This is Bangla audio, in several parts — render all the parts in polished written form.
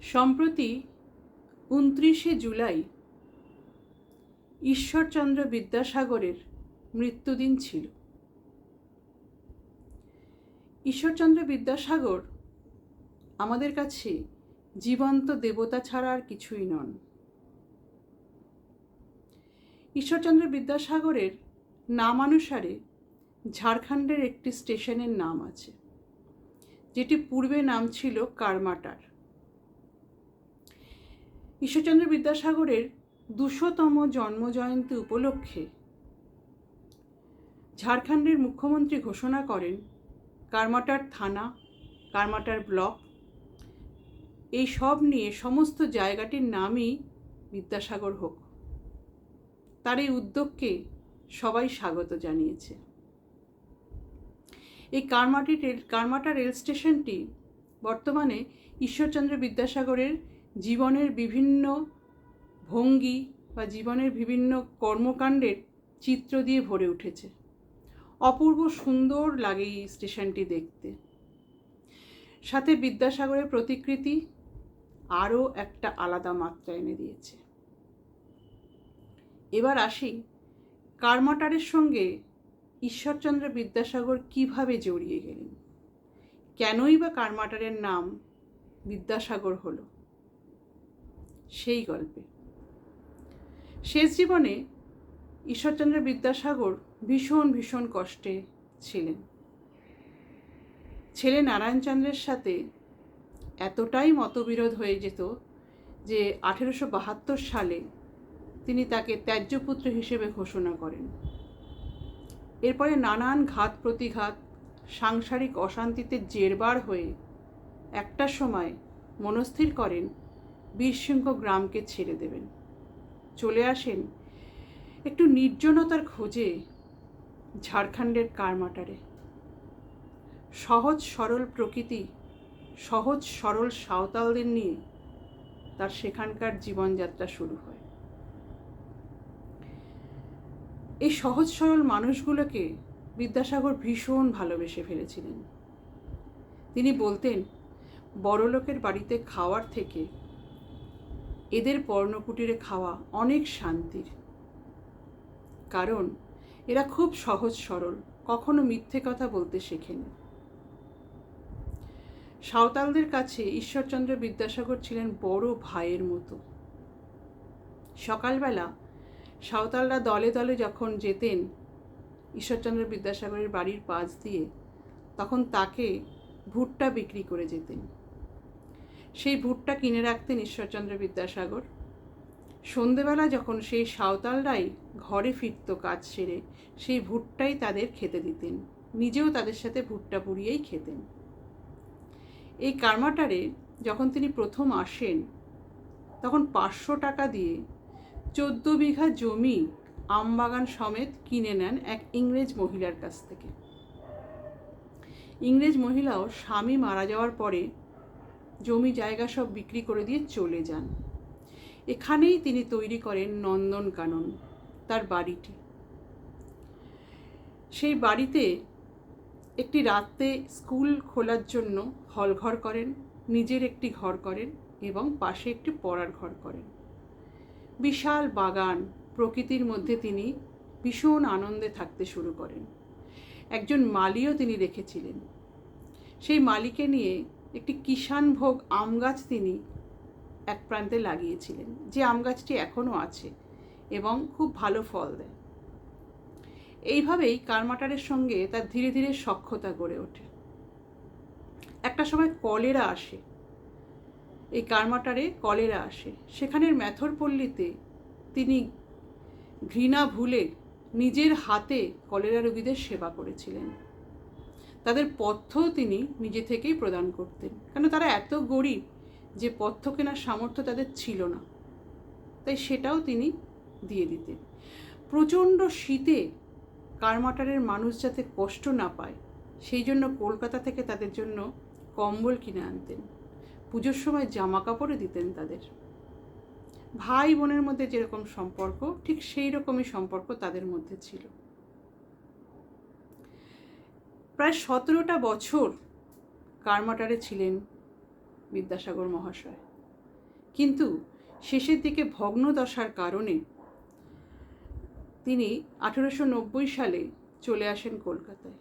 সম্প্রতি 29শে জুলাই ঈশ্বরচন্দ্র বিদ্যাসাগরের মৃত্যুদিন ছিল। ঈশ্বরচন্দ্র বিদ্যাসাগর আমাদের কাছে জীবন্ত দেবতা ছাড়া আর কিছুই নন। ঈশ্বরচন্দ্র বিদ্যাসাগরের নামানুসারে ঝাড়খণ্ডের একটি স্টেশনের নাম আছে, যেটি পূর্বে নাম ছিল কারমাটার। ঈশ্বরচন্দ্র বিদ্যাসাগরের 200তম জন্মজয়ন্তী উপলক্ষে ঝাড়খণ্ডের মুখ্যমন্ত্রী ঘোষণা করেন কারমাটার থানা, কারমাটার ব্লক, এই সব নিয়ে সমস্ত জায়গাটির নামই বিদ্যাসাগর হোক। তার এই উদ্যোগকে সবাই স্বাগত জানিয়েছে। এই কারমাটা রেল স্টেশনটি বর্তমানে ঈশ্বরচন্দ্র বিদ্যাসাগরের জীবনের বিভিন্ন ভঙ্গি বা জীবনের বিভিন্ন কর্মকাণ্ডের চিত্র দিয়ে ভরে উঠেছে। অপূর্ব সুন্দর লাগে এই স্টেশনটি দেখতে। সাথে বিদ্যাসাগরের প্রতিকৃতি আরও একটা আলাদা মাত্রা এনে দিয়েছে। এবার আসি কারমাটারের সঙ্গে ঈশ্বরচন্দ্র বিদ্যাসাগর কিভাবে জড়িয়ে গেলেন, কেনই বা কারমাটারের নাম বিদ্যাসাগর হলো, সেই গল্পে। শেষ জীবনে ঈশ্বরচন্দ্র বিদ্যাসাগর ভীষণ কষ্টে ছিলেন। ছেলে নারায়ণচন্দ্রের সাথে এতটাই মতবিরোধ হয়ে যেত যে 1872 সালে তিনি তাকে ত্যায্যপুত্র হিসেবে ঘোষণা করেন। এরপরে নানান ঘাত প্রতিঘাত, সাংসারিক অশান্তিতে জেরবার হয়ে একটা সময় মনস্থির করেন বীরসিংহ গ্রামকে ছেড়ে দেবেন। চলে আসেন একটু নির্জনতার খোঁজে ঝাড়খণ্ডের কারমাটারে। সহজ সরল প্রকৃতি, সহজ সরল সাঁওতালদের নিয়ে তার সেখানকার জীবনযাত্রা শুরু হয়। এই সহজ সরল মানুষগুলোকে বিদ্যাসাগর ভীষণ ভালোবেসে ফেলেছিলেন। তিনি বলতেন, বড়লোকের বাড়িতে খাওয়ার থেকে এদের পর্ণকুটিরে খাওয়া অনেক শান্তির, কারণ এরা খুব সহজ সরল, কখনো মিথ্যে কথা বলতে শেখেনি। সাঁওতালদের কাছে ঈশ্বরচন্দ্র বিদ্যাসাগর ছিলেন বড় ভাইয়ের মতো। সকালবেলা সাঁওতালরা দলে দলে যখন যেতেন ঈশ্বরচন্দ্র বিদ্যাসাগরের বাড়ির পাশ দিয়ে, তখন তাকে ভুট্টা বিক্রি করে যেতেন। সেই ভুট্টা কিনে রাখতেন ঈশ্বরচন্দ্র বিদ্যাসাগর। সন্ধেবেলা যখন সেই সাঁওতালরাই ঘরে ফিরত কাজ সেরে, সেই ভুট্টাই তাদের খেতে দিতেন, নিজেও তাদের সাথে ভুট্টা পুড়িয়েই খেতেন। এই কারমাটারে যখন তিনি প্রথম আসেন, তখন 500 টাকা দিয়ে 14 বিঘা জমি আমবাগান সমেত কিনে নেন এক ইংরেজ মহিলার কাছ থেকে। ইংরেজ মহিলাও স্বামী মারা যাওয়ার পরে জমি জায়গা সব বিক্রি করে দিয়ে চলে যান। এখানেই তিনি তৈরি করেন নন্দনকানন, তার বাড়িটি। সেই বাড়িতে একটি রাতে স্কুল খোলার জন্য হলঘর করেন, নিজের একটি ঘর করেন এবং পাশে একটি পড়ার ঘর করেন। বিশাল বাগান, প্রকৃতির মধ্যে তিনি ভীষণ আনন্দে থাকতে শুরু করেন। একজন মালিও তিনি রেখেছিলেন। সেই মালিকে নিয়ে একটি কিষাণভোগ আম গাছ তিনি এক প্রান্তে লাগিয়েছিলেন, যে আম গাছটি এখনও আছে এবং খুব ভালো ফল দেয়। এইভাবেই কারমাটারের সঙ্গে তার ধীরে ধীরে সখ্যতা গড়ে ওঠে। একটা সময় কলেরা আসে, এই কারমাটারে কলেরা আসে। সেখানের ম্যাথরপল্লীতে তিনি ঘৃণা ভুলে নিজের হাতে কলেরা রোগীদের সেবা করেছিলেন। তাদের পথ্যও তিনি নিজে থেকেই প্রদান করতেন, কেন তারা এত গরিব যে পথ্য কেনার সামর্থ্য তাদের ছিল না, তাই সেটাও তিনি দিয়ে দিতেন। প্রচণ্ড শীতে কারমাটারের মানুষ যাতে কষ্ট না পায়, সেই জন্য কলকাতা থেকে তাদের জন্য কম্বল কিনে আনতেন। পুজোর সময় জামা কাপড়ও দিতেন তাদের। ভাই বোনের মধ্যে যেরকম সম্পর্ক, ঠিক সেই রকমই সম্পর্ক তাদের মধ্যে ছিল। প্রায় 17টা বছর কারমাটারে ছিলেন বিদ্যাসাগর মহাশয়। কিন্তু শেষের দিকে ভগ্নদশার কারণে তিনি 1890 সালে চলে আসেন কলকাতায়।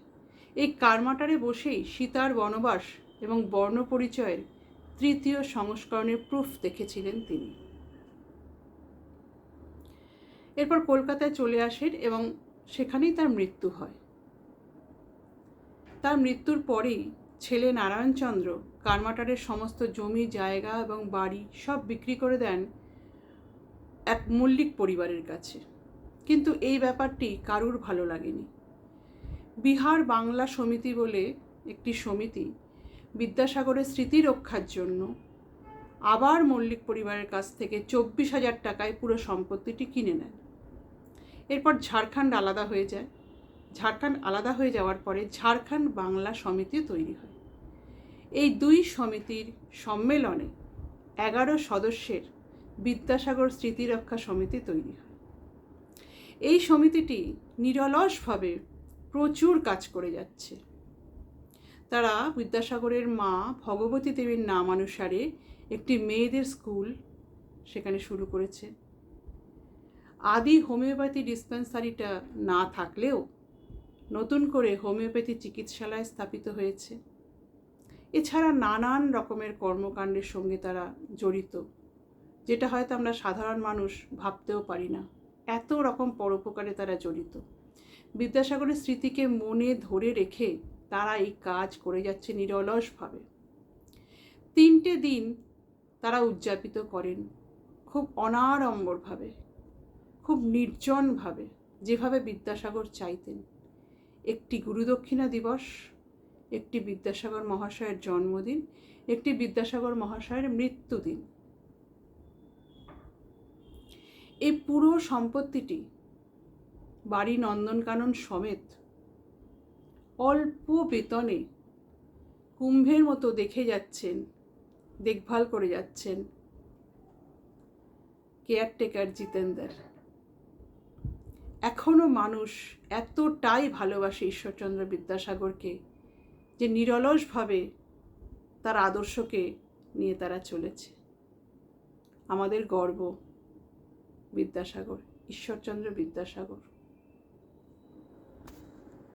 এই কারমাটারে বসেই সীতার বনবাস এবং বর্ণপরিচয়ের তৃতীয় সংস্করণের প্রুফ দেখেছিলেন তিনি। এরপর কলকাতায় চলে আসেন এবং সেখানেই তার মৃত্যু হয়। তার মৃত্যুর পরেই ছেলে নারায়ণচন্দ্র কারমাটারের সমস্ত জমি জায়গা এবং বাড়ি সব বিক্রি করে দেন এক মল্লিক পরিবারের কাছে। কিন্তু এই ব্যাপারটি কারুর ভালো লাগেনি। বিহার বাংলা সমিতি বলে একটি সমিতি বিদ্যাসাগরের স্মৃতি রক্ষার জন্য আবার মল্লিক পরিবারের কাছ থেকে 24,000 টাকায় পুরো সম্পত্তিটি কিনে নেন। এরপর ঝাড়খণ্ড আলাদা হয়ে যায়। ঝাড়খণ্ড আলাদা হয়ে যাওয়ার পরে ঝাড়খণ্ড বাংলা সমিতি তৈরি হয়। এই দুই সমিতির সম্মেলনে 11 সদস্যের বিদ্যাসাগর স্মৃতিরক্ষা সমিতি তৈরি হয়। এই সমিতিটি নিরলসভাবে প্রচুর কাজ করে যাচ্ছে। তারা বিদ্যাসাগরের মা ভগবতী দেবীর নামানুসারে একটি মেয়েদের স্কুল সেখানে শুরু করেছে। আদি হোমিওপ্যাথি ডিসপেন্সারিটা না থাকলেও নতুন করে হোমিওপ্যাথি চিকিৎসালয় স্থাপিত হয়েছে। এছাড়া নানান রকমের কর্মকাণ্ডের সঙ্গে তারা জড়িত, যেটা হয়তো আমরা সাধারণ মানুষ ভাবতেও পারি না। এত রকম পরোপকারে তারা জড়িত। বিদ্যাসাগরের স্মৃতিকে মনে ধরে রেখে তারা এই কাজ করে যাচ্ছে নিরলসভাবে। 3টে দিন তারা উদযাপিত করেন খুব অনাড়ম্বরভাবে, খুব নির্জনভাবে, যেভাবে বিদ্যাসাগর চাইতেন। একটি গুরুদক্ষিণা দিবস, একটি বিদ্যাসাগর মহাশয়ের জন্মদিন, একটি বিদ্যাসাগর মহাশয়ের মৃত্যুদিন। এই পুরো সম্পত্তিটি বাড়ি নন্দনকানন সমেত অল্প বেতনে কুম্ভের মতো দেখে যাচ্ছেন, দেখভাল করে যাচ্ছেন কেয়ারটেকার জিতেন্দ্র। এখনো মানুষ এতটাই ভালোবাসে ঈশ্বরচন্দ্র বিদ্যাসাগরকে যে নিরলসভাবে তার আদর্শকে নিয়ে তারা চলেছে। আমাদের গর্ব বিদ্যাসাগর, ঈশ্বরচন্দ্র বিদ্যাসাগর।